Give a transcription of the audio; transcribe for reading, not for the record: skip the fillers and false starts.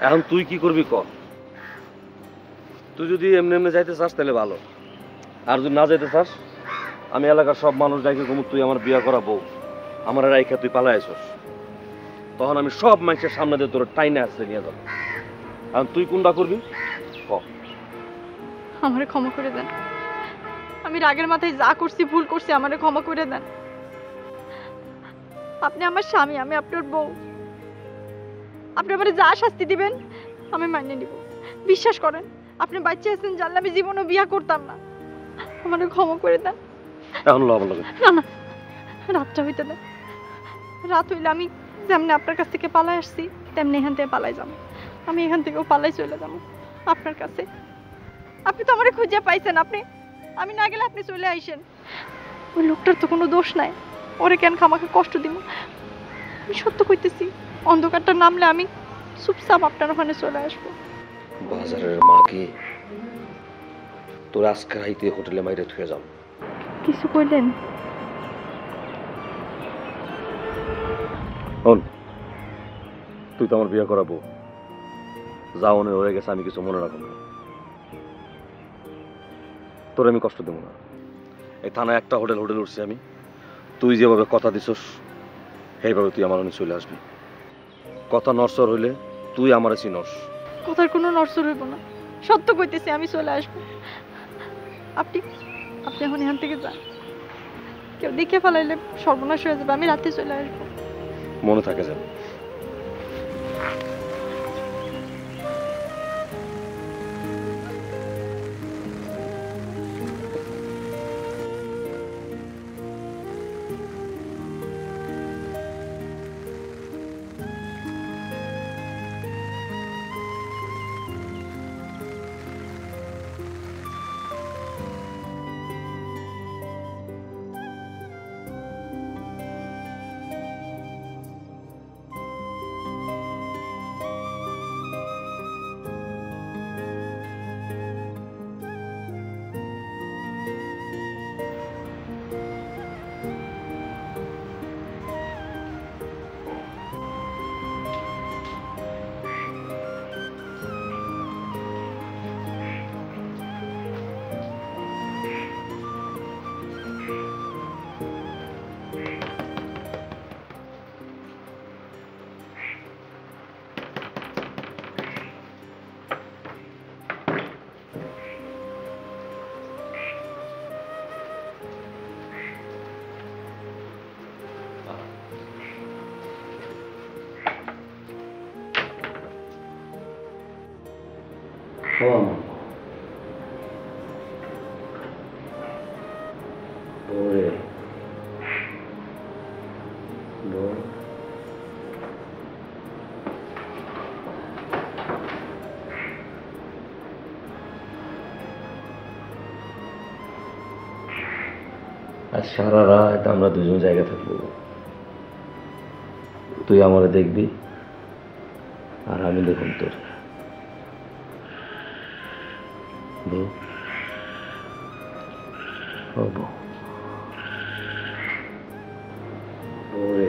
এখন তুই কি করবি ক? তুই যদি এমনি এমনি যাইতে চাস তাহলে ভালো, আর যদি না যাইতে চাস আমি এলাকার সব মানুষ ডাইকে কমু তুই আমার বিয়া করা বউ, আমার রাইখা তুই পালাই আইছস, তখন আমি সব মানুষের সামনে দিয়ে তোর টাইনে আসতে নিয়ে যাবো। এখন তুই কোনটা করবি ক? আমারে ক্ষমা করে দেন, আমি রাগের মাথায় যা করছি ভুল করছি, আমারে ক্ষমা করে দেন। আপনি আমার স্বামী, আমি আপনার বউ। আপনি আমারে যা শাস্তি দিবেন আমি মানিয়ে নিব। বিশ্বাস করেন, আপনি বাচ্চা আছেন জানলে আমি জীবনও বিয়া করতাম না। আমারে ক্ষমা করে দেন। এখন লব লাগে না না, রাতটা হইতে দেন। রাত হইলে আমি যেমনি আপনার কাছ থেকে পালাই আসছি তেমনি এখান থেকে পালাই যাবো। আমি এখান থেকেও পালাই চলে যাবো আপনার কাছে। আপনি তো আমারে খুঁজে পাইছেন, আপনি আমি না গেলে আপনি চলে আইসেন। ওই লোকটার তো কোনো দোষ নাই, ওরে কেন খামাকে কষ্ট দিব? আমি সত্য কইতেছি, অন্ধকারটা নামলে আমি চুপচাপ আপনার ওখানে চলে আসবো। বাজারের মা কি তোর আজকে রাইতে হোটেলে মাইরে থুয়ে যাও? কিছু কইলেন? শোন, তুই তো আমার বিয়ে করাবো, যা মনে হয়ে গেছে আমি কিছু মনে রাখবো না। তোর আমি কষ্ট দেবো না। এই থানায় একটা হোটেল উঠছি আমি, তুই যেভাবে কথা দিছস সেইভাবে তুই আমার অনেক চলে আসবি। কথা নরসর হইলে তুই আমার চিনস। কথার কোনো নড়চড় হইব না, সত্য কইতেছি আমি চলে আসবো। আপনি আপনি এখন এখান থেকে যান, কেউ দেখে ফেলাইলে সর্বনাশ হয়ে যাবে। আমি রাতে চলে আসবো। মনে থাকে যেন। আজ সারা রাত আমরা দুজন জায়গা থাকবো, তুই আমার দেখবি আর আমি দেখুন তোর। বউ ও বউ, বউ রে